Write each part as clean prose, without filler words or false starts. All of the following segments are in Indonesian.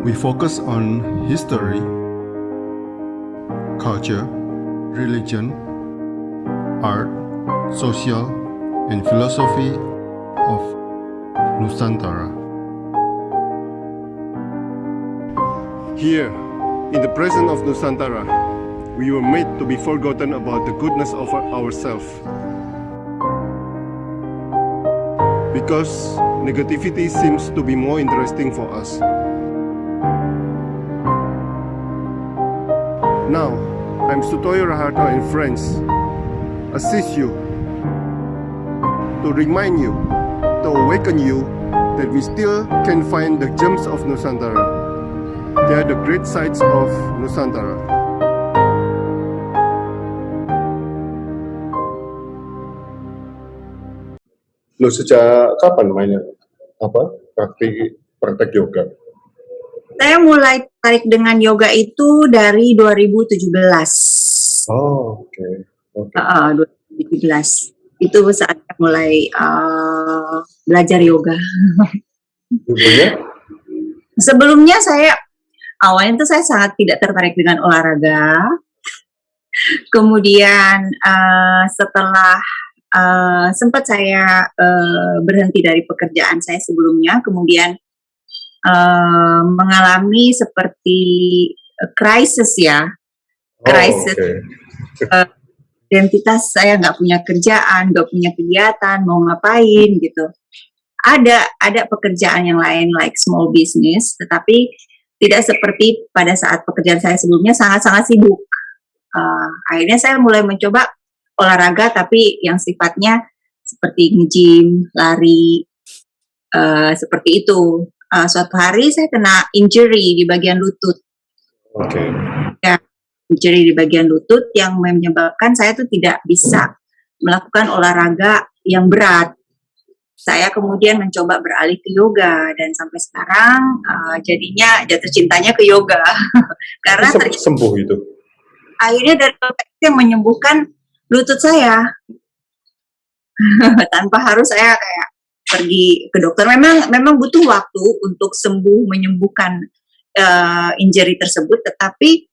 We focus on history, culture, religion, art, social, and philosophy of Nusantara. Here, in the presence of Nusantara, we were made to be forgotten about the goodness of ourselves. Because negativity seems to be more interesting for us. Now, I'm Sutoyo Raharto and friends assist you to remind you, to awaken you that we still can find the gems of Nusantara. They are the great sights of Nusantara. Lo sejak kapan mainnya praktek yoga? Saya mulai tertarik dengan yoga itu dari 2017. Oh, oke. 2017. Itu saat saya mulai belajar yoga. Sebelumnya awalnya itu saya sangat tidak tertarik dengan olahraga. Kemudian setelah sempat saya berhenti dari pekerjaan saya sebelumnya, kemudian mengalami seperti krisis ya, krisis. Identitas saya nggak punya kerjaan, nggak punya kegiatan, mau ngapain gitu. Ada pekerjaan yang lain like small business, tetapi tidak seperti pada saat pekerjaan saya sebelumnya sangat-sangat sibuk. Akhirnya saya mulai mencoba olahraga tapi yang sifatnya seperti nge-gym, lari, seperti itu. Suatu hari saya kena injury di bagian lutut. Ya, injury di bagian lutut yang menyebabkan saya tuh tidak bisa melakukan olahraga yang berat. Saya kemudian mencoba beralih ke yoga dan sampai sekarang jadinya jatuh cintanya ke yoga. Karena sembuh itu. Akhirnya dari yang menyembuhkan lutut saya tanpa harus saya kayak pergi ke dokter. Memang butuh waktu untuk menyembuhkan injury tersebut, tetapi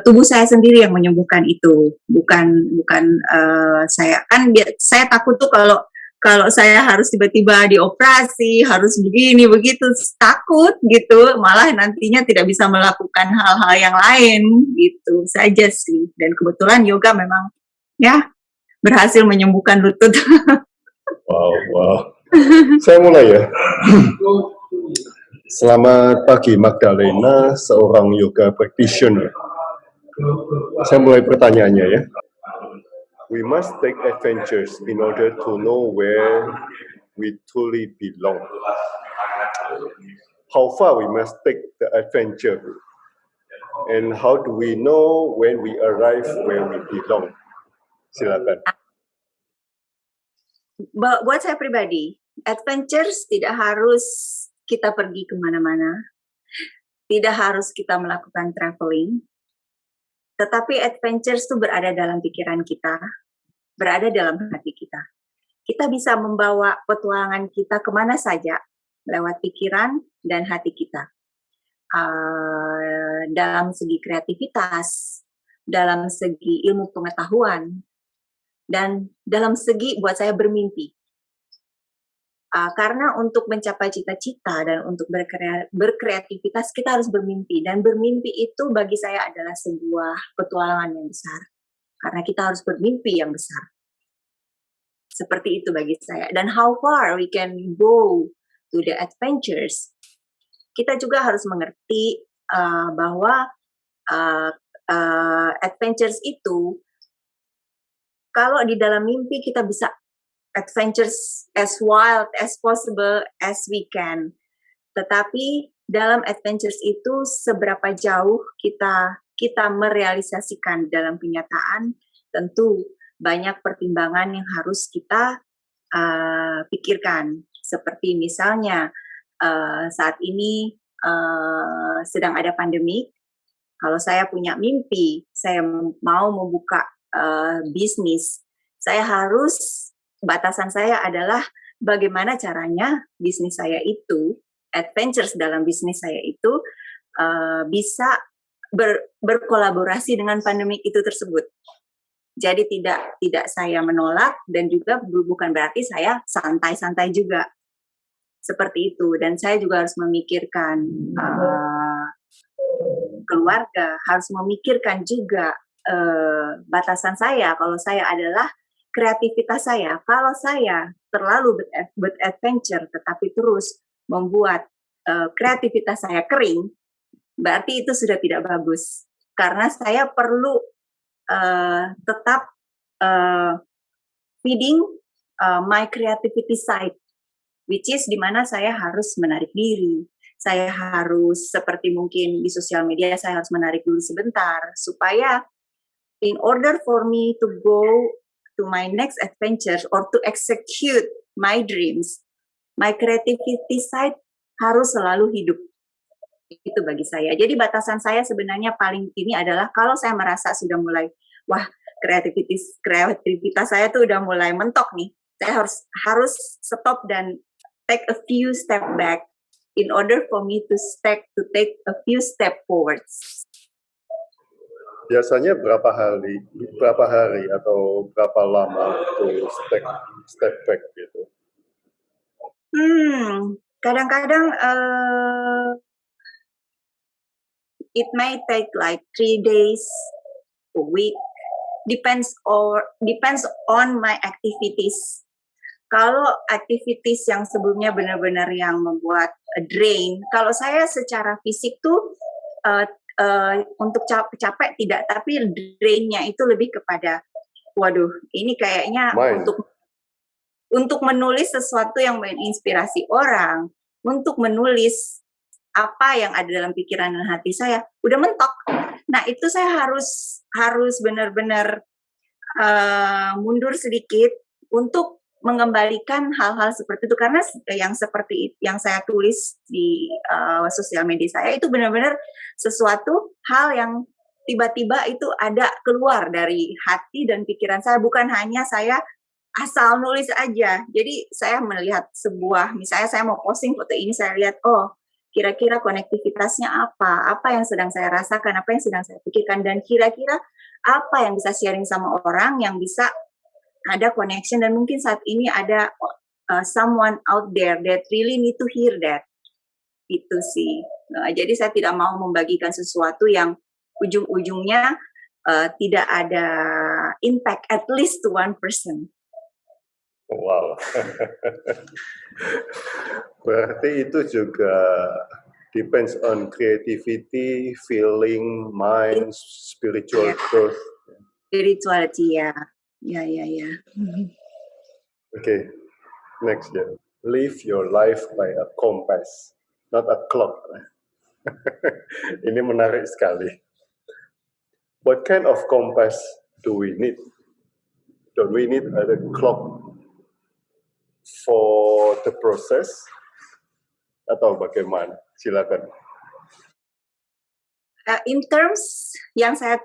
tubuh saya sendiri yang menyembuhkan itu, bukan saya. Kan saya takut tuh kalau saya harus tiba-tiba dioperasi, harus begini begitu, takut gitu, malah nantinya tidak bisa melakukan hal-hal yang lain gitu saja sih. Dan kebetulan yoga memang ya berhasil menyembuhkan lutut. Wow. Saya mulai ya. Selamat pagi Magdalena, seorang yoga practitioner. Saya mulai pertanyaannya ya. We must take adventures in order to know where we truly belong. How far we must take the adventure? And how do we know when we arrive where we belong? Silakan. Buat saya pribadi, adventures tidak harus kita pergi kemana-mana, tidak harus kita melakukan traveling, tetapi adventures itu berada dalam pikiran kita, berada dalam hati kita. Kita bisa membawa petualangan kita kemana saja lewat pikiran dan hati kita. Dalam segi kreativitas, dalam segi ilmu pengetahuan, dan dalam segi buat saya bermimpi. Karena untuk mencapai cita-cita dan untuk berkreativitas kita harus bermimpi. Dan bermimpi itu bagi saya adalah sebuah petualangan yang besar. Karena kita harus bermimpi yang besar. Seperti itu bagi saya. Dan how far we can go to the adventures. Kita juga harus mengerti bahwa adventures itu kalau di dalam mimpi kita bisa adventures as wild as possible as we can. Tetapi dalam adventures itu seberapa jauh kita merealisasikan dalam kenyataan, tentu banyak pertimbangan yang harus kita pikirkan. Seperti misalnya saat ini sedang ada pandemi. Kalau saya punya mimpi, saya mau membuka bisnis, batasan saya adalah bagaimana caranya bisnis saya itu adventures dalam bisnis saya itu bisa berkolaborasi dengan pandemik itu tersebut. Jadi tidak saya menolak dan juga bukan berarti saya santai-santai juga seperti itu. Dan saya juga harus memikirkan keluarga, harus memikirkan juga batasan saya. Kalau saya adalah kreativitas saya. Kalau saya terlalu beradventure tetapi terus membuat kreativitas saya kering, berarti itu sudah tidak bagus. Karena saya perlu tetap feeding my creativity side, which is dimana saya harus menarik diri. Saya harus seperti mungkin di sosial media saya harus menarik dulu sebentar supaya in order for me to go to my next adventure or to execute my dreams, my creativity side harus selalu hidup. Itu bagi saya. Jadi batasan saya sebenarnya paling ini adalah kalau saya merasa sudah mulai, wah kreativitas saya tuh udah mulai mentok nih. Saya harus stop dan take a few step back in order for me to take a few step forwards. Biasanya berapa hari atau berapa lama untuk step back gitu? Kadang-kadang it may take like 3 days, a week, depends on my activities. Kalau activities yang sebelumnya benar-benar yang membuat drain, kalau saya secara fisik tuh untuk capek tidak, tapi drainnya itu lebih kepada, waduh, ini kayaknya untuk menulis sesuatu yang menginspirasi orang, untuk menulis apa yang ada dalam pikiran dan hati saya, udah mentok. Nah itu saya harus benar-benar mundur sedikit untuk mengembalikan hal-hal seperti itu, karena yang seperti yang saya tulis di sosial media saya itu benar-benar sesuatu hal yang tiba-tiba itu ada keluar dari hati dan pikiran saya, bukan hanya saya asal nulis aja. Jadi saya melihat misalnya saya mau posting foto ini, saya lihat, oh kira-kira konektivitasnya apa yang sedang saya rasakan, apa yang sedang saya pikirkan, dan kira-kira apa yang bisa sharing sama orang yang bisa ada connection, dan mungkin saat ini ada someone out there that really need to hear that. Itu sih. Jadi saya tidak mau membagikan sesuatu yang ujung-ujungnya tidak ada impact at least to one person. Wow. Berarti itu juga depends on creativity, feeling, mind, spiritual growth. Spirituality, ya. Ya. Okay, next ya. Live your life by a compass, not a clock. Ini menarik sekali. What kind of compass do we need? Do we need a clock for the process atau bagaimana? Silakan. In terms yang saya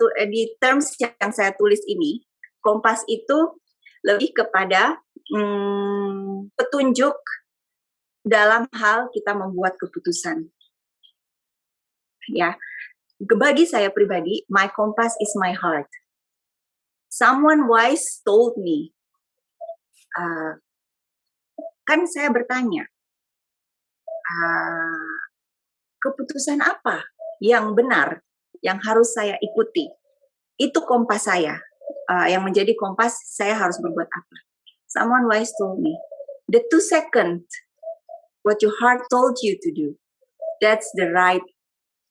tulis ini, kompas itu lebih kepada petunjuk dalam hal kita membuat keputusan. Ya, bagi saya pribadi, my compass is my heart. Someone wise told me, kan saya bertanya, keputusan apa yang benar, yang harus saya ikuti? Itu kompas saya. Yang menjadi kompas saya harus berbuat apa. Someone wise told me, the 2 seconds, what your heart told you to do, that's the right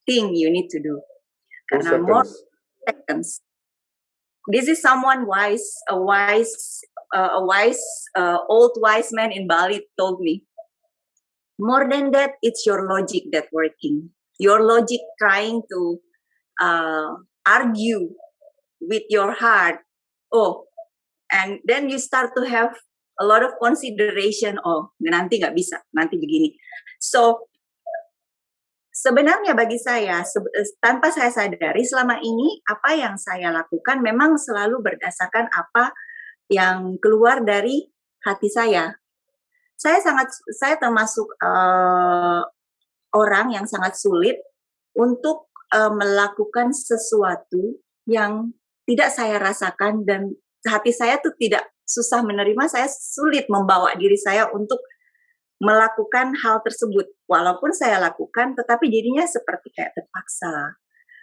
thing you need to do. Karena more seconds. This is someone wise, old wise man in Bali told me. More than that, it's your logic that working. Your logic trying to argue with your heart. Oh, and then you start to have a lot of consideration. Oh, nanti nggak bisa, nanti begini. So, sebenarnya bagi saya, tanpa saya sadari selama ini, apa yang saya lakukan memang selalu berdasarkan apa yang keluar dari hati saya. Saya termasuk orang yang sangat sulit untuk melakukan sesuatu yang tidak saya rasakan, dan hati saya tuh tidak susah menerima, saya sulit membawa diri saya untuk melakukan hal tersebut. Walaupun saya lakukan, tetapi jadinya seperti kayak terpaksa,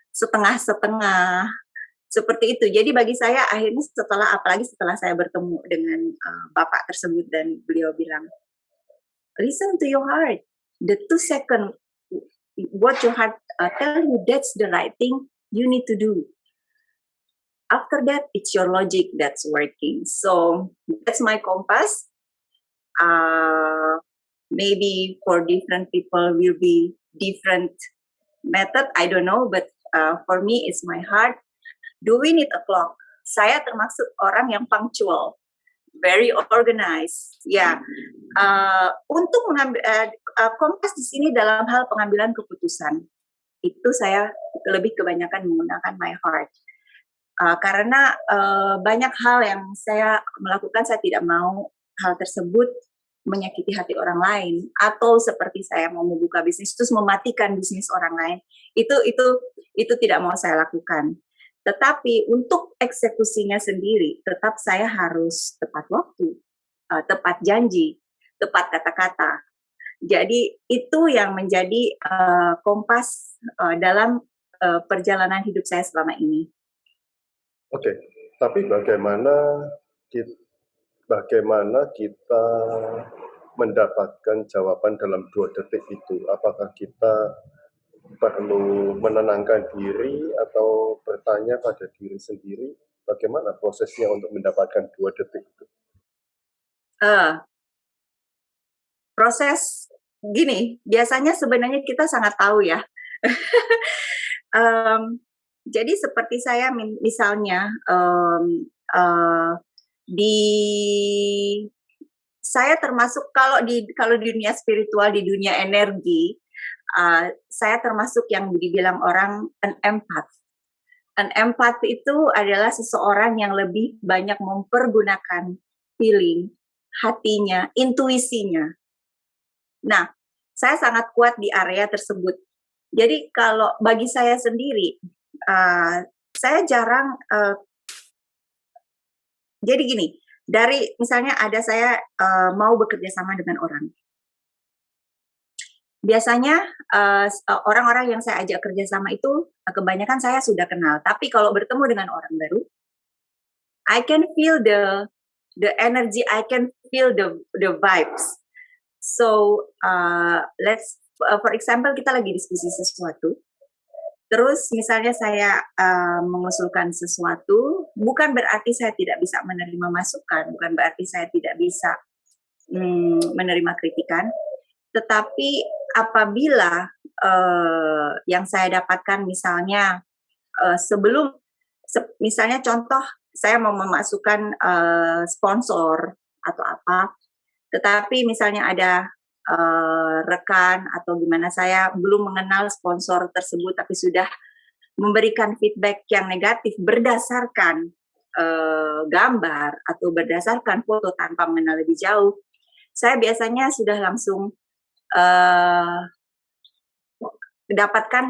setengah-setengah, seperti itu. Jadi bagi saya akhirnya apalagi setelah saya bertemu dengan bapak tersebut dan beliau bilang, listen to your heart. The 2 second what your heart tell you, that's the right thing you need to do. After that, it's your logic that's working. So that's my compass. Maybe for different people will be different method, I don't know, but for me it's my heart. Do we need a clock? Saya termasuk orang yang punctual, very organized. Ya, untuk mengambil kompas di sini dalam hal pengambilan keputusan itu saya lebih kebanyakan menggunakan my heart. Karena banyak hal yang saya melakukan, saya tidak mau hal tersebut menyakiti hati orang lain, atau seperti saya mau membuka bisnis terus mematikan bisnis orang lain, itu tidak mau saya lakukan. Tetapi untuk eksekusinya sendiri, tetap saya harus tepat waktu, tepat janji, tepat kata-kata. Jadi itu yang menjadi kompas dalam perjalanan hidup saya selama ini. Oke, tapi bagaimana kita mendapatkan jawaban dalam 2 detik itu? Apakah kita perlu menenangkan diri atau bertanya pada diri sendiri? Bagaimana prosesnya untuk mendapatkan 2 detik itu? Proses gini, biasanya sebenarnya kita sangat tahu ya. Jadi seperti saya misalnya saya termasuk kalau di dunia spiritual, di dunia energi, saya termasuk yang dibilang orang an empath. An empath itu adalah seseorang yang lebih banyak mempergunakan feeling, hatinya, intuisinya. Nah, saya sangat kuat di area tersebut. Jadi kalau bagi saya sendiri, saya jarang, jadi gini, dari misalnya ada saya mau bekerja sama dengan orang. Biasanya orang-orang yang saya ajak kerja sama itu kebanyakan saya sudah kenal. Tapi kalau bertemu dengan orang baru, I can feel the energy, I can feel the vibes. So for example, kita lagi diskusi sesuatu. Terus misalnya saya mengusulkan sesuatu, bukan berarti saya tidak bisa menerima masukan, bukan berarti saya tidak bisa menerima kritikan, tetapi apabila yang saya dapatkan misalnya misalnya contoh, saya mau memasukkan sponsor atau apa, tetapi misalnya ada rekan atau gimana, saya belum mengenal sponsor tersebut tapi sudah memberikan feedback yang negatif berdasarkan gambar atau berdasarkan foto tanpa mengenal lebih jauh, saya biasanya sudah langsung dapatkan,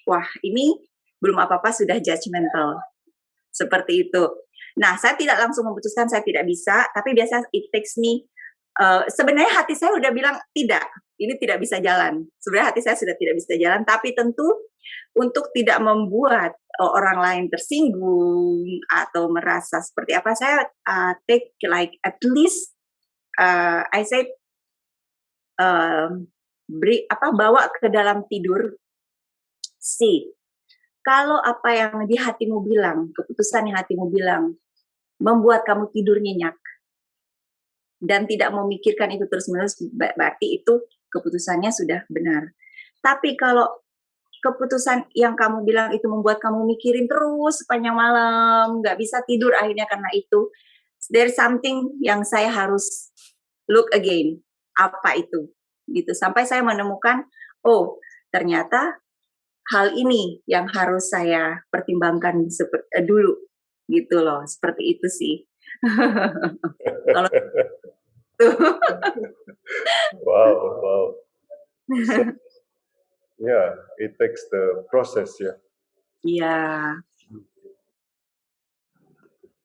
wah ini belum apa-apa sudah judgmental, seperti itu. Nah, saya tidak langsung memutuskan saya tidak bisa, tapi biasa it takes me. Sebenarnya hati saya udah bilang tidak, ini tidak bisa jalan. Sebenarnya hati saya sudah tidak bisa jalan, tapi tentu untuk tidak membuat orang lain tersinggung atau merasa seperti apa, saya take like at least I say bawa ke dalam tidur. Kalau apa yang di hatimu bilang, keputusan yang hatimu bilang membuat kamu tidur nyenyak dan tidak memikirkan itu terus-menerus, berarti itu keputusannya sudah benar. Tapi kalau keputusan yang kamu bilang itu membuat kamu mikirin terus sepanjang malam, nggak bisa tidur akhirnya karena itu, there's something yang saya harus look again. Apa itu? Gitu. Sampai saya menemukan, oh ternyata hal ini yang harus saya pertimbangkan dulu. Gitu loh, seperti itu sih. Kalau Wow. Yeah, it takes the process. Yeah. Yeah.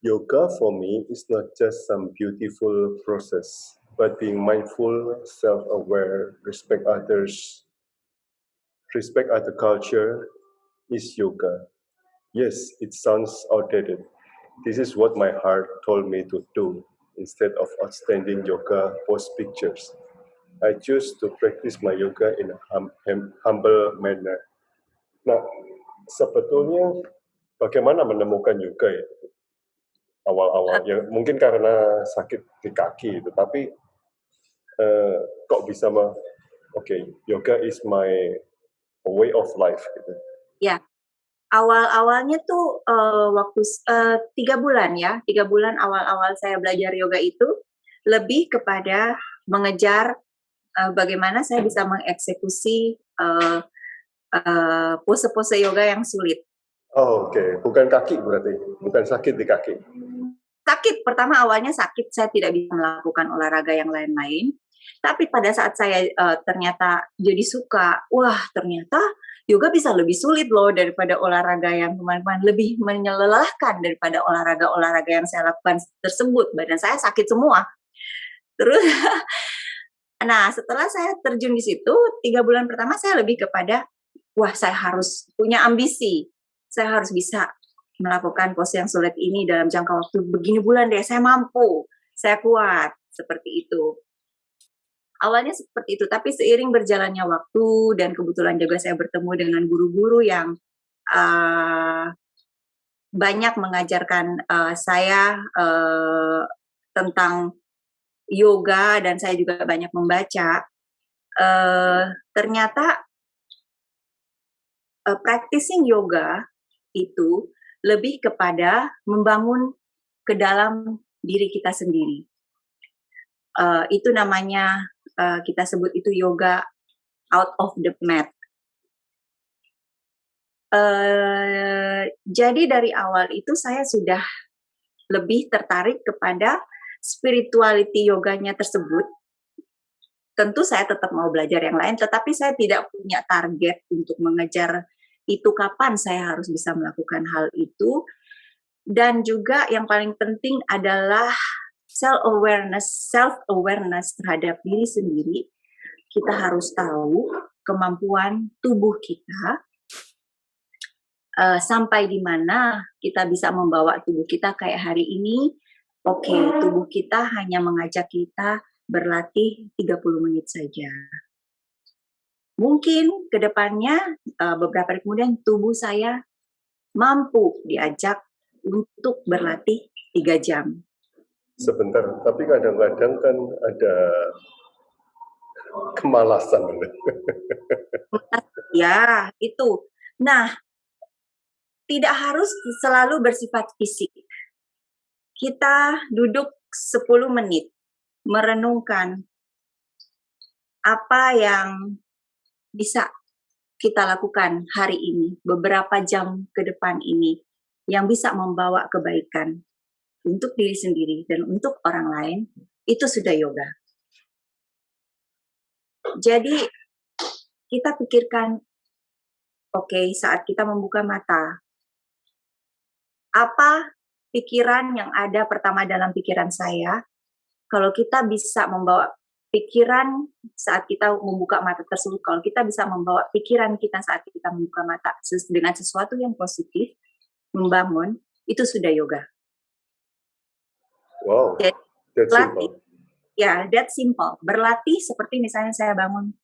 Yoga for me is not just some beautiful process, but being mindful, self-aware, respect other culture is yoga. Yes, it sounds outdated. This is what my heart told me to do. Instead of outstanding yoga post pictures, I choose to practice my yoga in a humble manner. Nah, sebetulnya bagaimana menemukan yoga ya? Awal-awal ya mungkin karena sakit di kaki itu, tapi kok bisa oke, yoga is my way of life gitu. Ya, awal-awalnya tuh waktu 3 bulan ya, 3 bulan awal-awal saya belajar yoga itu lebih kepada mengejar bagaimana saya bisa mengeksekusi pose-pose yoga yang sulit. Oh, oke. Bukan kaki berarti, bukan sakit di kaki. Sakit, pertama awalnya sakit, saya tidak bisa melakukan olahraga yang lain-lain. Tapi pada saat saya ternyata jadi suka, wah ternyata yoga bisa lebih sulit loh daripada olahraga yang kemarin-kemarin, lebih melelahkan daripada olahraga-olahraga yang saya lakukan tersebut. Badan saya sakit semua. Terus, nah setelah saya terjun di situ, 3 bulan pertama saya lebih kepada, wah saya harus punya ambisi, saya harus bisa melakukan pose yang sulit ini dalam jangka waktu begini bulan deh, saya mampu, saya kuat, seperti itu. Awalnya seperti itu, tapi seiring berjalannya waktu dan kebetulan juga saya bertemu dengan guru-guru yang banyak mengajarkan saya tentang yoga dan saya juga banyak membaca. Ternyata practicing yoga itu lebih kepada membangun ke dalam diri kita sendiri. Itu namanya kita sebut itu yoga out of the mat. Jadi dari awal itu saya sudah lebih tertarik kepada spirituality yoganya tersebut. Tentu saya tetap mau belajar yang lain, tetapi saya tidak punya target untuk mengejar itu kapan saya harus bisa melakukan hal itu. Dan juga yang paling penting adalah self-awareness terhadap diri sendiri. Kita harus tahu kemampuan tubuh kita, sampai di mana kita bisa membawa tubuh kita kayak hari ini. Oke, tubuh kita hanya mengajak kita berlatih 30 menit saja. Mungkin ke depannya beberapa hari kemudian tubuh saya mampu diajak untuk berlatih 3 jam. Sebentar, tapi kadang-kadang kan ada kemalasan. Ya, itu. Nah, tidak harus selalu bersifat fisik. Kita duduk 10 menit merenungkan apa yang bisa kita lakukan hari ini, beberapa jam ke depan ini, yang bisa membawa kebaikan untuk diri sendiri dan untuk orang lain, itu sudah yoga. Jadi, kita pikirkan, oke, saat kita membuka mata, apa pikiran yang ada pertama dalam pikiran saya? Kalau kita bisa membawa pikiran saat kita membuka mata tersebut, kalau kita bisa membawa pikiran kita saat kita membuka mata dengan sesuatu yang positif, membangun, itu sudah yoga. Wow, Jadi, that's simple. Ya, that's simple. Berlatih seperti misalnya saya bangun,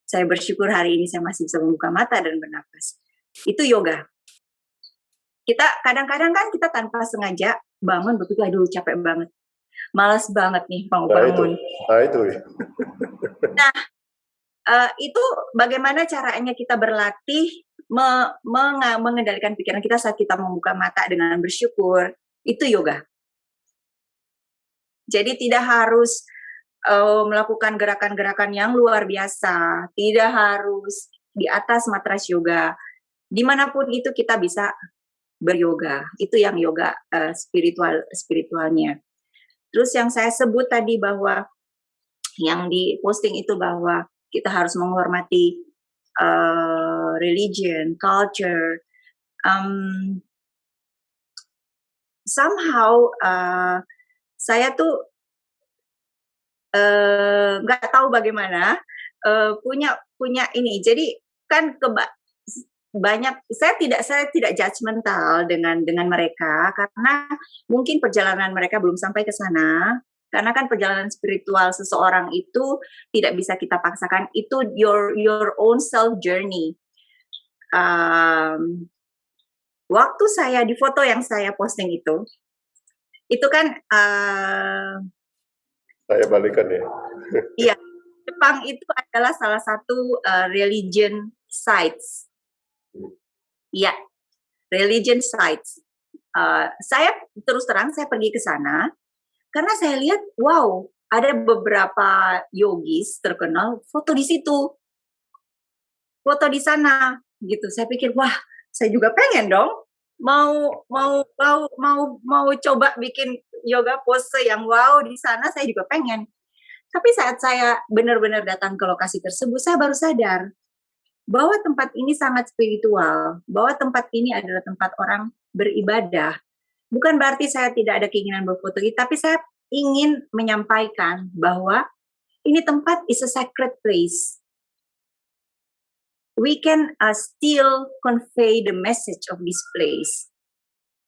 saya bersyukur hari ini saya masih bisa membuka mata dan bernapas. Itu yoga. Kita kadang-kadang kan kita tanpa sengaja bangun begitu, aduh capek banget. Malas banget nih mau bangun. Nah itu ya. Nah, itu bagaimana caranya kita berlatih mengendalikan pikiran kita saat kita membuka mata dengan bersyukur, itu yoga. Jadi tidak harus melakukan gerakan-gerakan yang luar biasa, tidak harus di atas matras yoga. Dimanapun itu kita bisa beryoga. Itu yang yoga spiritualnya. Terus yang saya sebut tadi bahwa yang di posting itu bahwa kita harus menghormati religion, culture. Somehow saya tuh nggak tahu bagaimana punya ini. Jadi kan banyak saya tidak judgmental dengan mereka karena mungkin perjalanan mereka belum sampai ke sana. Karena kan perjalanan spiritual seseorang itu tidak bisa kita paksakan, itu your own self journey. Waktu saya di foto yang saya posting itu kan saya balikan ya. Iya, Jepang itu adalah salah satu religion sites. Iya, religion sites. Saya terus terang saya pergi ke sana karena saya lihat, wow, ada beberapa yogis terkenal foto di situ, foto di sana, gitu. Saya pikir, wah, saya juga pengen dong, mau coba bikin yoga pose yang wow di sana, saya juga pengen. Tapi saat saya benar-benar datang ke lokasi tersebut, saya baru sadar bahwa tempat ini sangat spiritual, bahwa tempat ini adalah tempat orang beribadah. Bukan berarti saya tidak ada keinginan berfoto, tapi saya ingin menyampaikan bahwa ini tempat is a sacred place. We can still convey the message of this place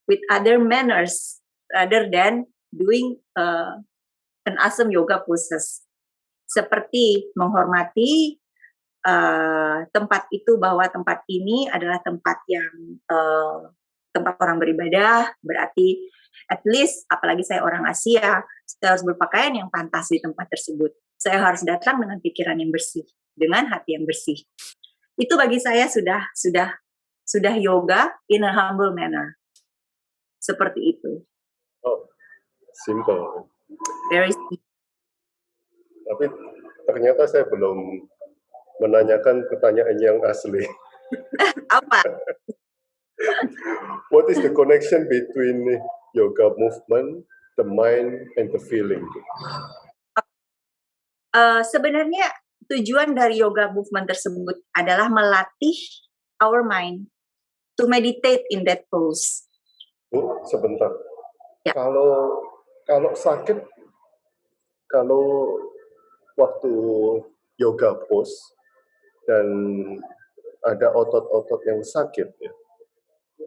with other manners rather than doing an awesome yoga poses. Seperti menghormati tempat itu, bahwa tempat ini adalah tempat yang tempat orang beribadah, berarti at least, apalagi saya orang Asia, saya harus berpakaian yang pantas di tempat tersebut. Saya harus datang dengan pikiran yang bersih, dengan hati yang bersih. Itu bagi saya sudah yoga in a humble manner. Seperti itu. Oh, simple. Very simple. Tapi ternyata saya belum menanyakan pertanyaan yang asli. Apa? What is the connection between yoga movement, the mind, and the feeling? Sebenarnya tujuan dari yoga movement tersebut adalah melatih our mind to meditate in that pose. Bu, sebentar. Ya. Kalau sakit, kalau waktu yoga pose dan ada otot-otot yang sakit, ya,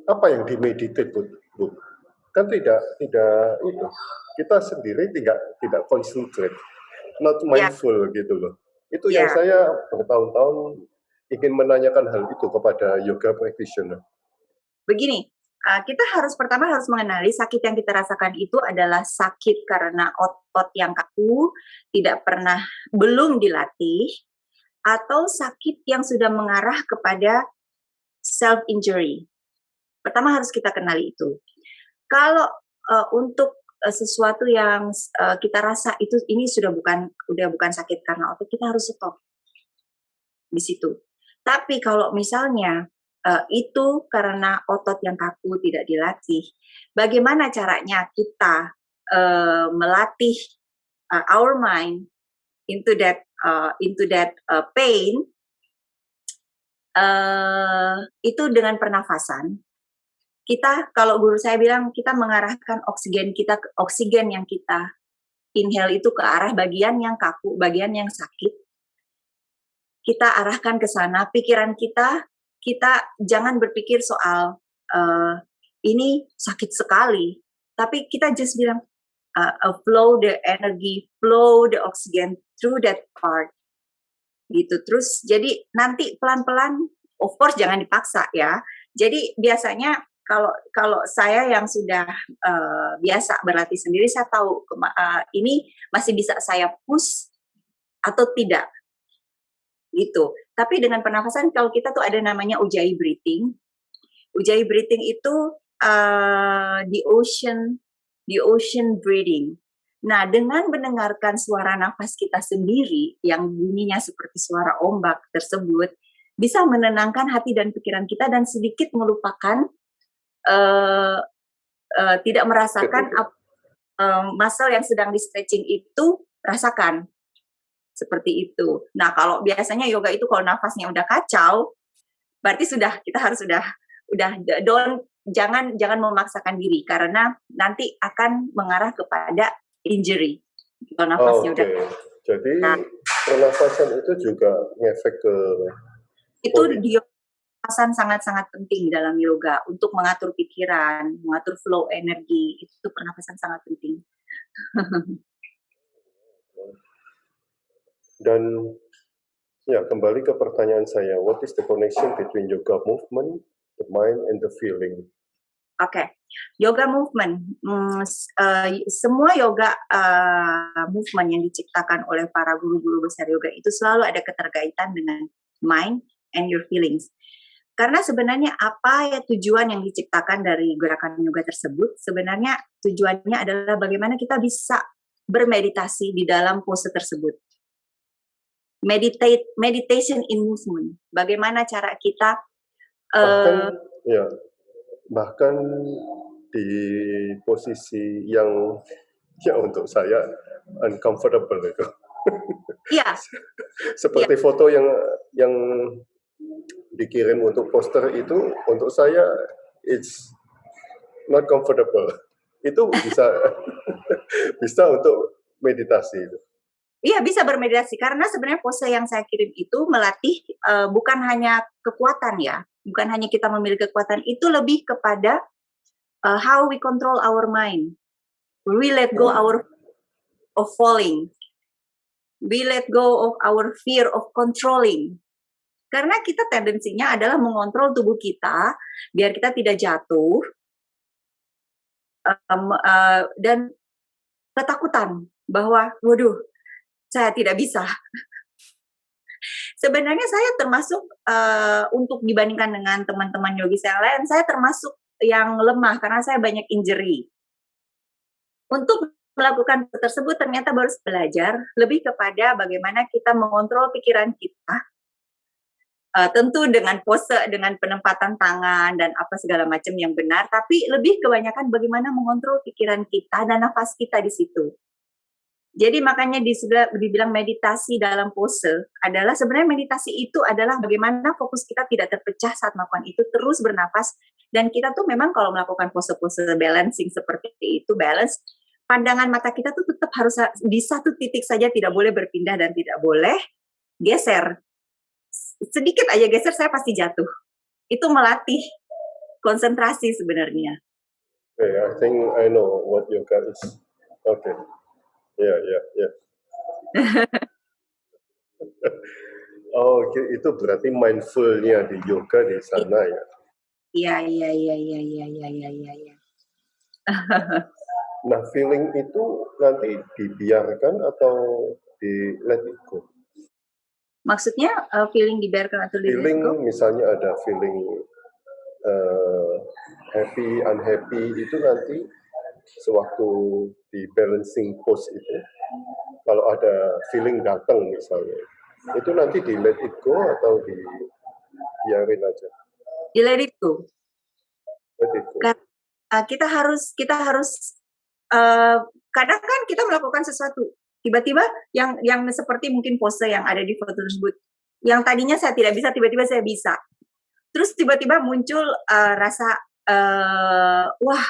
apa yang dimeditate, Bu? Kan tidak itu. Kita sendiri tidak concentrate, not mindful gitu loh. Itu yang saya bertahun-tahun ingin menanyakan hal itu kepada yoga practitioner. Begini, kita pertama harus mengenali sakit yang kita rasakan itu adalah sakit karena otot yang kaku, belum dilatih, atau sakit yang sudah mengarah kepada self-injury. Pertama harus kita kenali itu. Kalau untuk sesuatu yang kita rasa ini sudah bukan sakit karena otot, kita harus stop di situ. Tapi kalau misalnya itu karena otot yang kaku tidak dilatih, bagaimana caranya kita melatih our mind into that pain? Itu dengan pernafasan. Kita, kalau guru saya bilang, kita mengarahkan oksigen yang kita inhale itu ke arah bagian yang kaku, bagian yang sakit. Kita arahkan ke sana, pikiran kita jangan berpikir soal ini sakit sekali, tapi kita just bilang flow the energy, flow the oxygen through that part, gitu. Terus jadi nanti pelan-pelan, of course jangan dipaksa ya. Jadi biasanya kalau saya yang sudah biasa berlatih sendiri, saya tahu ini masih bisa saya push atau tidak, gitu. Tapi dengan pernafasan, kalau kita tuh ada namanya Ujjayi breathing. Ujjayi breathing itu the ocean breathing. Nah, dengan mendengarkan suara nafas kita sendiri yang bunyinya seperti suara ombak tersebut, bisa menenangkan hati dan pikiran kita dan sedikit melupakan tidak merasakan muscle yang sedang di stretching itu rasakan. seperti itu. Nah, kalau biasanya yoga itu kalau nafasnya udah kacau, berarti kita harus udah jangan memaksakan diri karena nanti akan mengarah kepada injury. Kalau nafasnya Oke, udah jadi nah, pernafasan itu juga ngefek ke itu body. pernafasan sangat-sangat penting dalam yoga untuk mengatur pikiran, mengatur flow energi. Itu pernafasan sangat penting. Dan ya, kembali ke pertanyaan saya, what is the connection between yoga movement, the mind, and the feeling? Oke, yoga movement. Semua yoga movement yang diciptakan oleh para guru-guru besar yoga itu selalu ada keterkaitan dengan mind and your feelings. Karena sebenarnya apa ya tujuan yang diciptakan dari gerakan yoga tersebut? Sebenarnya tujuannya adalah bagaimana kita bisa bermeditasi di dalam pose tersebut. Meditation in movement. Bagaimana cara kita bahkan di posisi yang untuk saya uncomfortable itu. Iya. Seperti foto yang dikirim untuk poster itu, untuk saya it's not comfortable. Itu bisa untuk meditasi itu. Iya, bisa bermeditasi karena sebenarnya pose yang saya kirim itu melatih bukan hanya kekuatan ya, bukan hanya kita memiliki kekuatan, itu lebih kepada how we control our mind. We let go of falling. We let go of our fear of controlling. Karena kita tendensinya adalah mengontrol tubuh kita biar kita tidak jatuh dan ketakutan bahwa waduh saya tidak bisa. Sebenarnya saya termasuk untuk dibandingkan dengan teman-teman yogis yang lain, saya termasuk yang lemah karena saya banyak injury. Untuk melakukan tersebut ternyata baru belajar lebih kepada bagaimana kita mengontrol pikiran kita. Tentu dengan pose, dengan penempatan tangan dan apa segala macam yang benar, tapi lebih kebanyakan bagaimana mengontrol pikiran kita dan nafas kita di situ. Jadi makanya dibilang meditasi dalam pose adalah sebenarnya meditasi itu adalah bagaimana fokus kita tidak terpecah saat melakukan itu, terus bernapas, dan kita tuh memang kalau melakukan pose-pose balancing seperti itu, balance, pandangan mata kita tuh tetap harus di satu titik saja, tidak boleh berpindah dan tidak boleh geser. Sedikit aja geser saya pasti jatuh. Itu melatih konsentrasi sebenarnya. Okay, I think I know what yoga is. Okay. Yeah. Oh, itu berarti mindfulnya di yoga di sana ya? Iya. Nah, feeling itu nanti dibiarkan atau di let it go? Maksudnya feeling dibiarkan atau di let it go? Feeling misalnya ada feeling happy, unhappy itu nanti sewaktu di balancing pose itu, kalau ada feeling datang misalnya, itu nanti di let it go atau dibiarin aja? Di let it go. Let it go. Kita harus kadang kan kita melakukan sesuatu tiba-tiba yang seperti mungkin pose yang ada di foto tersebut, yang tadinya saya tidak bisa, tiba-tiba saya bisa, terus tiba-tiba muncul rasa wah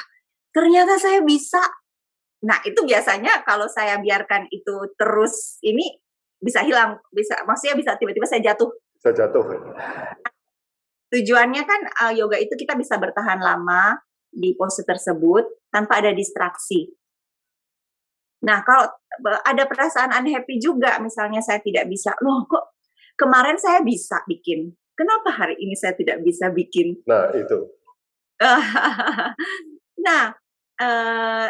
ternyata saya bisa. Nah itu biasanya kalau saya biarkan itu terus ini bisa hilang, maksudnya bisa tiba-tiba saya jatuh. Tujuannya kan yoga itu kita bisa bertahan lama di pose tersebut tanpa ada distraksi. Nah, kalau ada perasaan unhappy juga, misalnya saya tidak bisa, loh kok kemarin saya bisa bikin, kenapa hari ini saya tidak bisa bikin? Nah, itu. Nah,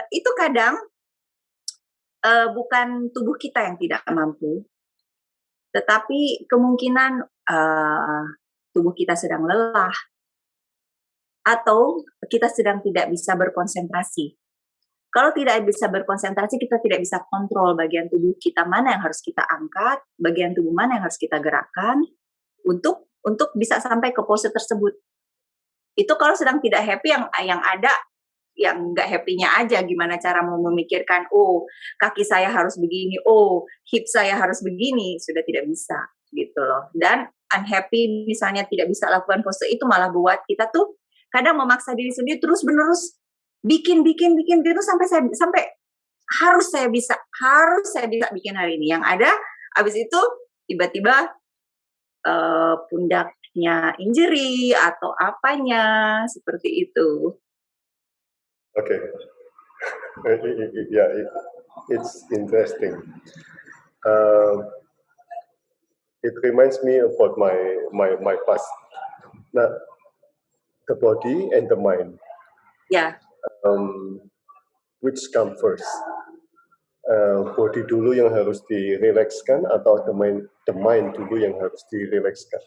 itu kadang bukan tubuh kita yang tidak mampu, tetapi kemungkinan tubuh kita sedang lelah, atau kita sedang tidak bisa berkonsentrasi. Kalau tidak bisa berkonsentrasi, kita tidak bisa kontrol bagian tubuh kita mana yang harus kita angkat, bagian tubuh mana yang harus kita gerakkan untuk bisa sampai ke pose tersebut. Itu kalau sedang tidak happy yang ada yang nggak happy-nya aja, gimana cara mau memikirkan, oh kaki saya harus begini, oh hip saya harus begini, sudah tidak bisa gitu loh. Dan unhappy misalnya tidak bisa lakukan pose itu malah buat kita tuh kadang memaksa diri sendiri terus menerus bikin gitu sampai harus saya bisa bikin hari ini. Yang ada abis itu tiba-tiba pundaknya injury atau apanya seperti itu. Okay. Yeah, it's interesting. It reminds me about my past. Nah, the body and the mind, Ya, which come first? Body dulu yang harus dirilekskan atau the mind dulu yang harus dirilekskan?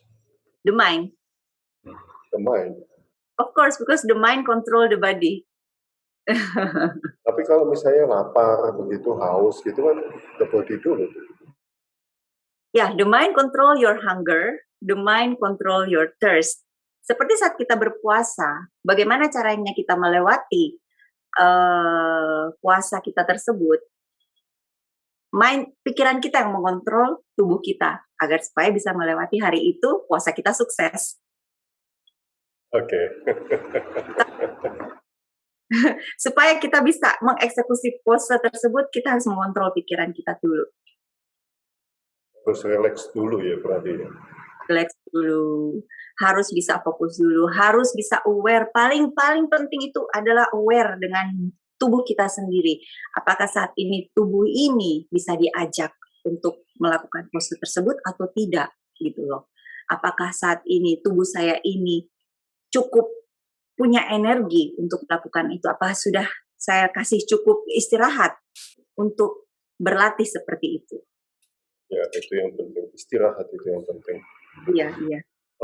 the mind. The mind. Of course, because the mind control the body. Tapi kalau misalnya lapar, begitu haus gitu kan, the body dulu. Ya, the mind control your hunger, the mind control your thirst. Seperti saat kita berpuasa, bagaimana caranya kita melewati puasa kita tersebut? Pikiran kita yang mengontrol tubuh kita agar supaya bisa melewati hari itu, puasa kita sukses. Oke. Supaya kita bisa mengeksekusi pose tersebut, kita harus mengontrol pikiran kita dulu. Terus relax dulu ya berarti. Relax dulu, harus bisa fokus dulu, harus bisa aware. Paling penting itu adalah aware dengan tubuh kita sendiri. Apakah saat ini tubuh ini bisa diajak untuk melakukan pose tersebut atau tidak, gitu loh. Apakah saat ini tubuh saya ini cukup punya energi untuk melakukan itu? Apakah sudah saya kasih cukup istirahat untuk berlatih seperti itu? Ya, itu yang penting. Istirahat itu yang penting. Iya.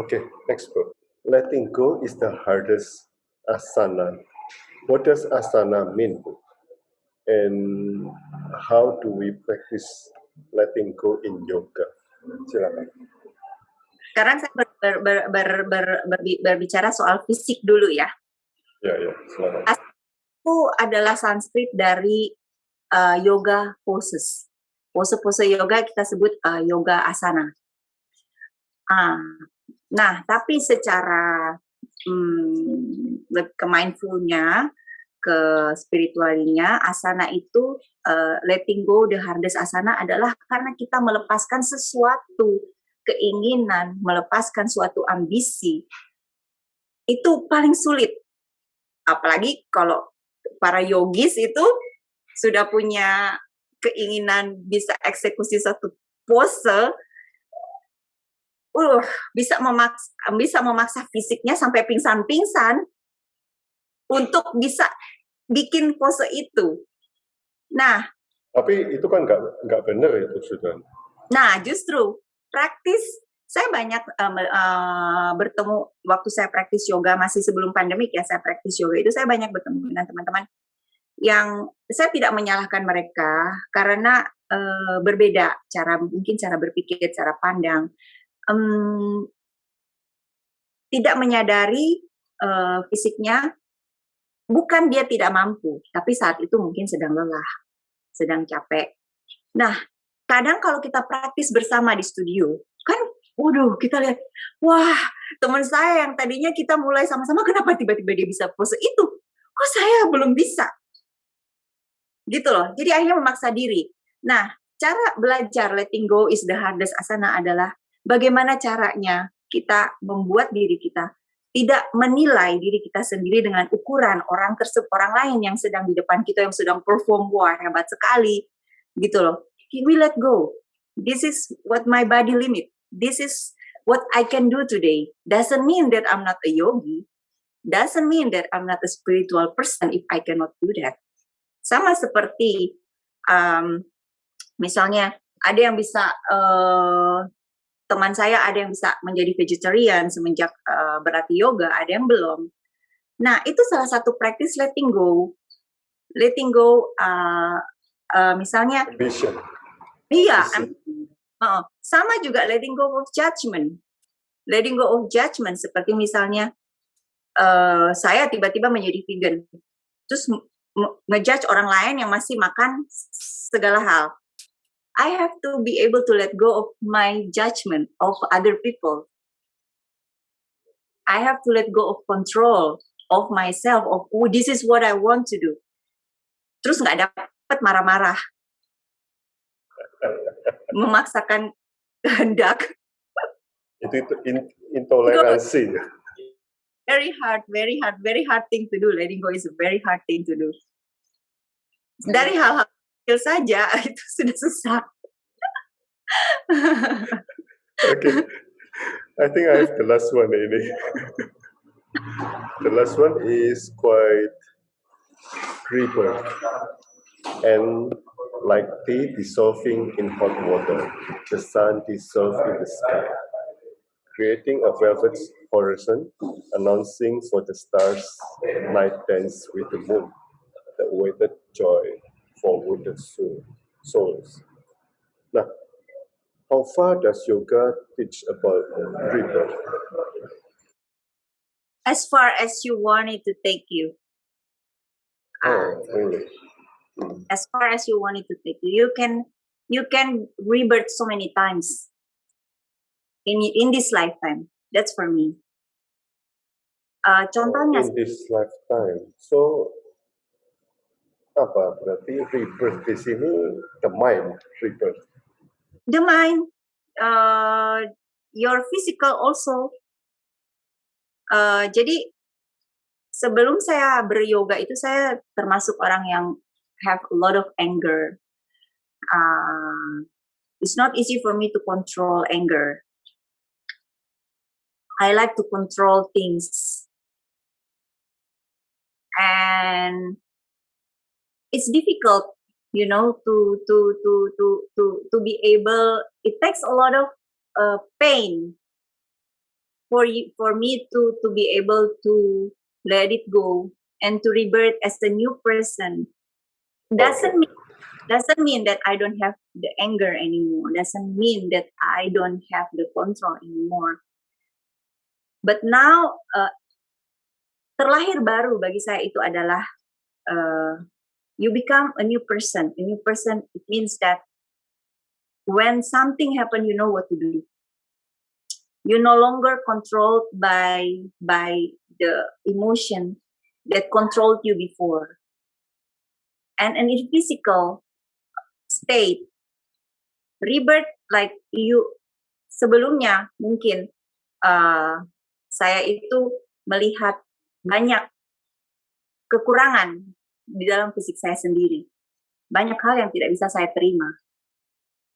Okay, next bro. Letting go is the hardest asana. What does asana mean? And how do we practice letting go in yoga? Silakan. Sekarang saya berbicara soal fisik dulu ya. Ya, silakan. Itu adalah Sanskrit dari yoga poses. Pose-pose yoga kita sebut yoga asana. Nah, tapi secara ke mindfulnya, ke spiritualnya, asana itu letting go the hardest asana adalah karena kita melepaskan sesuatu keinginan, melepaskan suatu ambisi. Itu paling sulit. Apalagi kalau para yogis itu sudah punya keinginan bisa eksekusi satu pose, bisa memaksa fisiknya sampai pingsan-pingsan untuk bisa bikin pose itu. Nah, tapi itu kan nggak benar itu sudah. Nah, justru praktis. Saya banyak bertemu waktu saya praktis yoga masih sebelum pandemik ya. Saya praktis yoga itu saya banyak bertemu dengan teman-teman yang saya tidak menyalahkan mereka karena berbeda mungkin cara berpikir, cara pandang. Tidak menyadari fisiknya, bukan dia tidak mampu, tapi saat itu mungkin sedang lelah, sedang capek. Nah, kadang kalau kita praktis bersama di studio, kan, kita lihat, wah, teman saya yang tadinya kita mulai sama-sama, kenapa tiba-tiba dia bisa pose itu? Kok saya belum bisa? Gitu loh, jadi akhirnya memaksa diri. Nah, cara belajar letting go is the hardest asana adalah bagaimana caranya kita membuat diri kita tidak menilai diri kita sendiri dengan ukuran orang lain yang sedang di depan kita, yang sedang perform, wah hebat sekali, gitu loh. We let go. This is what my body limit. This is what I can do today. Doesn't mean that I'm not a yogi. Doesn't mean that I'm not a spiritual person if I cannot do that. Sama seperti misalnya ada yang bisa teman saya ada yang bisa menjadi vegetarian semenjak berlatih yoga, ada yang belum. Nah, itu salah satu praktis letting go. Letting go misalnya Vision. iya, sama juga letting go of judgment. Letting go of judgment seperti misalnya saya tiba-tiba menjadi vegan. terus ngejudge orang lain yang masih makan segala hal. I have to be able to let go of my judgment of other people. I have to let go of control of myself, of this is what I want to do. Terus nggak dapat marah-marah, memaksakan kehendak. Itu intoleransi. Very hard thing to do. Letting go is a very hard thing to do. Dari hal-hal kecil saja itu sudah susah. Okay, I think I have the last one ini. The last one is quite rebirth and like tea dissolving in hot water, the sun dissolves in the sky, creating a velvet horizon, announcing for the stars night dance with the moon, the awaited joy for wounded souls. Nah, how far does yoga teach about rebirth? As far as you want it to take you. Oh, really? As far as you want it to take you, you can rebirth so many times in this lifetime. That's for me. Contohnya in this lifetime. So apa berarti rebirth di sini the mind rebirth? the mind, your physical also. Jadi sebelum saya beryoga itu saya termasuk orang yang have a lot of anger. It's not easy for me to control anger. I like to control things, and it's difficult, to be able. It takes a lot of pain for me to be able to let it go and to rebirth as a new person. Doesn't mean that I don't have the anger anymore. Doesn't mean that I don't have the control anymore. But now terlahir baru bagi saya itu adalah you become a new person. A new person, it means that when something happen, you know what to do. You're no longer controlled by the emotion that controlled you before. And in physical state, rebirth, like you, sebelumnya mungkin saya itu melihat banyak kekurangan di dalam fisik saya sendiri. Banyak hal yang tidak bisa saya terima.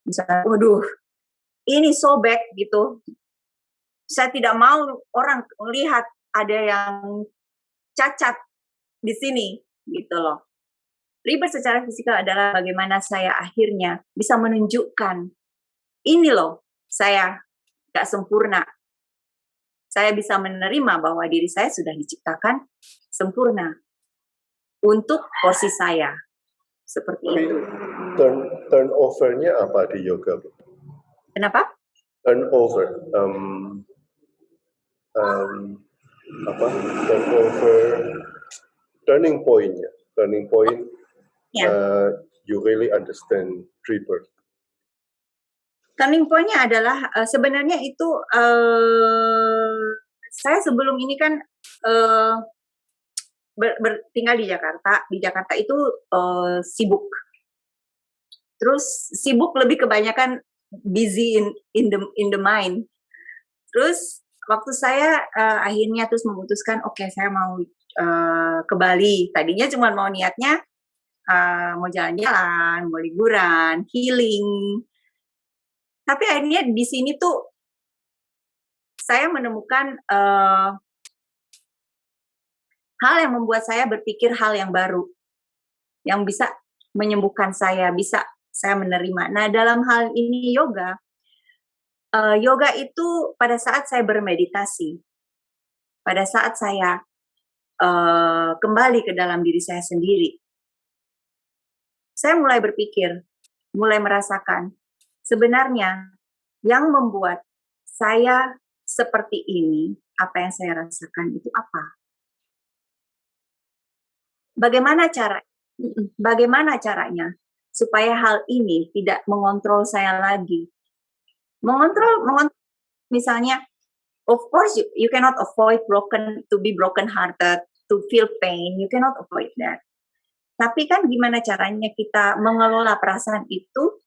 Misalnya, waduh, ini sobek gitu. Saya tidak mau orang melihat ada yang cacat di sini, gitu loh. Rebirth secara fisikal adalah bagaimana saya akhirnya bisa menunjukkan, ini loh, saya gak sempurna. Saya bisa menerima bahwa diri saya sudah diciptakan sempurna untuk porsi saya. Seperti itu. Turnover-nya apa di yoga? Kenapa? Turnover. Turning point-nya. Turning point, you really understand rebirth. Turning point-nya adalah sebenarnya itu saya sebelum ini kan tinggal di Jakarta. Di Jakarta itu sibuk. Terus sibuk lebih kebanyakan busy in the mind. Terus waktu saya akhirnya terus memutuskan, oke, saya mau ke Bali. Tadinya cuma mau niatnya mau jalan-jalan, mau liburan, healing. Tapi akhirnya di sini tuh saya menemukan hal yang membuat saya berpikir hal yang baru, yang bisa menyembuhkan saya, bisa saya menerima. Nah, dalam hal ini yoga itu pada saat saya bermeditasi, pada saat saya kembali ke dalam diri saya sendiri, saya mulai berpikir, mulai merasakan, sebenarnya yang membuat saya seperti ini, apa yang saya rasakan itu apa? Bagaimana cara bagaimana caranya supaya hal ini tidak mengontrol saya lagi? Mengontrol misalnya, of course you cannot avoid to be broken hearted, to feel pain, you cannot avoid that. Tapi kan gimana caranya kita mengelola perasaan itu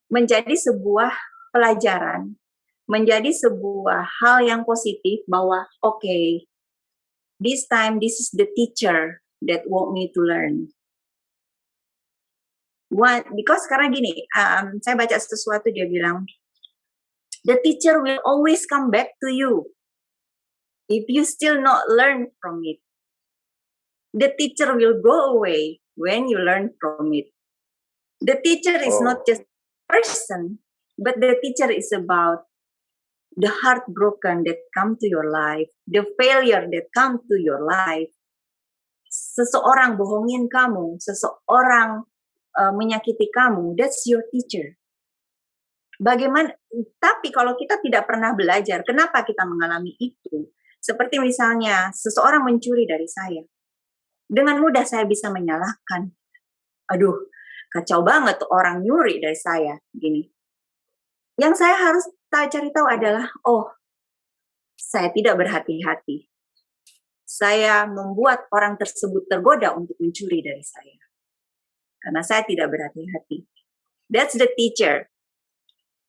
menjadi sebuah pelajaran, menjadi sebuah hal yang positif bahwa okay, this time this is the teacher that want me to learn. Because karena gini, saya baca sesuatu dia bilang, the teacher will always come back to you if you still not learn from it. The teacher will go away when you learn from it. The teacher is not just person, but the teacher is about the heartbroken that come to your life, the failure that come to your life. Seseorang bohongin kamu, seseorang menyakiti kamu, that's your teacher. Bagaimana? Tapi kalau kita tidak pernah belajar, kenapa kita mengalami itu? Seperti misalnya seseorang mencuri dari saya, dengan mudah saya bisa menyalahkan. Aduh, kacau banget tuh orang nyuri dari saya, gini. Yang saya harus cari tahu adalah, oh, saya tidak berhati-hati. Saya membuat orang tersebut tergoda untuk mencuri dari saya. Karena saya tidak berhati-hati. That's the teacher.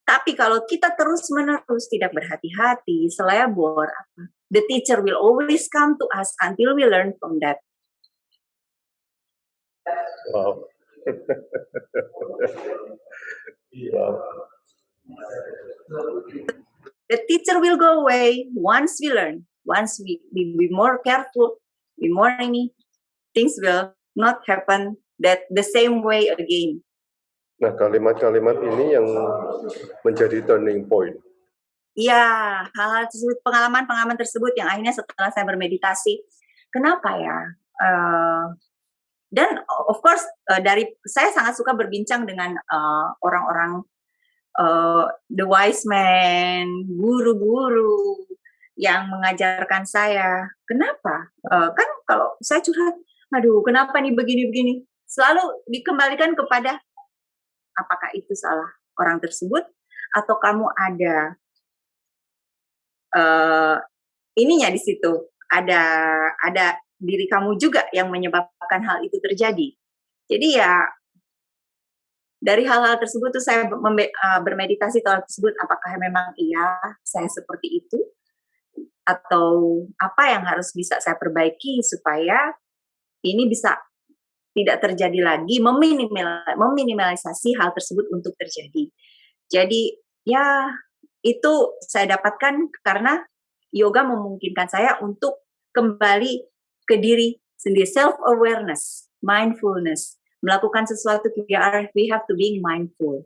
Tapi kalau kita terus-menerus tidak berhati-hati, selebor, the teacher will always come to us until we learn from that. Wow. Wow. The teacher will go away once we learn. Once we be more careful, be more things will not happen that the same way again. Nah, kalimat-kalimat ini yang menjadi turning point. Iya, hal-hal tersebut, pengalaman-pengalaman tersebut yang akhirnya setelah saya bermeditasi, kenapa ya? Dan of course dari saya sangat suka berbincang dengan orang-orang the wise man, guru-guru yang mengajarkan saya. Kenapa? Kan kalau saya curhat, aduh, kenapa nih begini-begini? Selalu dikembalikan kepada apakah itu salah orang tersebut atau kamu ada ininya di situ, ada diri kamu juga yang menyebabkan hal itu terjadi. Jadi ya dari hal-hal tersebut tuh saya bermeditasi hal tersebut, apakah memang iya saya seperti itu atau apa yang harus bisa saya perbaiki supaya ini bisa tidak terjadi lagi, meminimalisasi hal tersebut untuk terjadi. Jadi ya itu saya dapatkan karena yoga memungkinkan saya untuk kembali ke diri sendiri, self-awareness, mindfulness, melakukan sesuatu, we have to be mindful.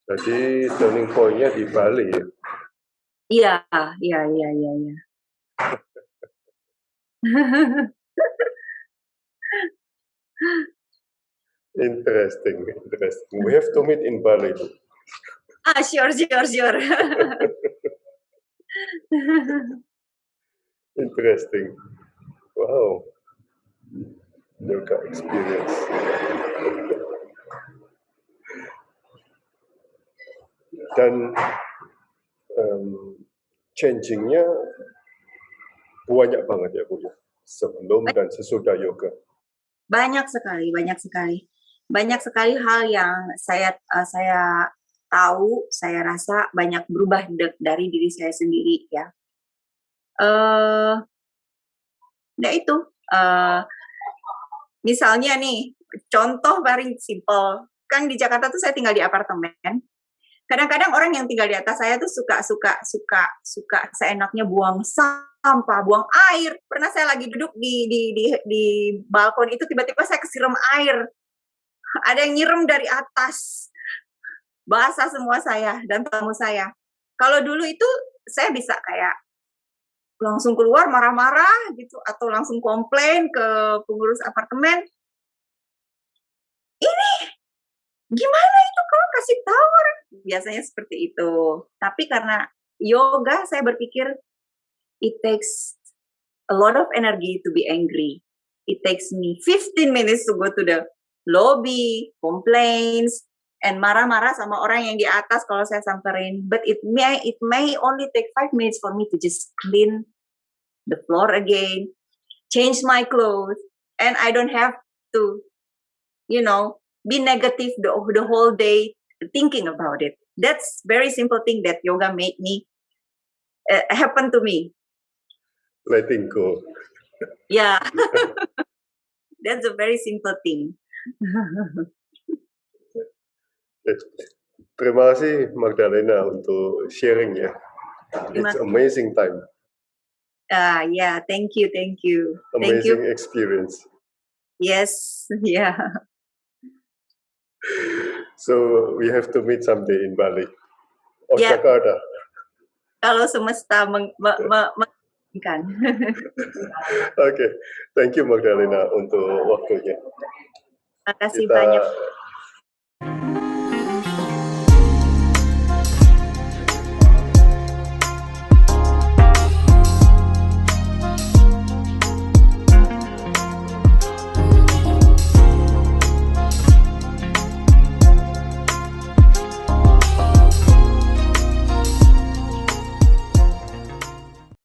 Jadi turning point-nya di Bali ya? Iya. Interesting. We have to meet in Bali. Sure. Interesting. Wow. Yoga experience. Dan changing-nya banyak banget ya Bu, sebelum dan sesudah yoga. Banyak sekali hal yang saya tahu, saya rasa banyak berubah dari diri saya sendiri ya. Nah itu, misalnya nih, contoh paling simple, kan di Jakarta tuh saya tinggal di apartemen. Kadang-kadang orang yang tinggal di atas saya tuh suka seenaknya buang sampah, buang air. Pernah saya lagi duduk di balkon itu tiba-tiba saya kesiram air. Ada yang nyiram dari atas. Basah semua saya dan tamu saya. Kalau dulu itu saya bisa kayak langsung keluar marah-marah gitu atau langsung komplain ke pengurus apartemen. Ini gimana itu kalau kasih tahu orang? Biasanya seperti itu. Tapi karena yoga saya berpikir it takes a lot of energy to be angry. It takes me 15 minutes to go to the lobby, complaints, and marah-marah sama orang yang di atas kalau saya samperin. But it may only take 5 minutes for me to just clean the floor again, change my clothes, and I don't have to, be negative the whole day thinking about it. That's very simple thing that yoga made me happen to me. Letting go. Yeah, that's a very simple thing. Terima kasih Magdalena untuk sharing-nya. It's amazing time. Yeah, thank you. Thank you. Amazing experience. Yes, yeah. So we have to meet someday in Bali or Yeah. Jakarta. Kalau semesta mengizinkan. Okay, thank you Magdalena untuk waktunya. Terima kasih Kita banyak.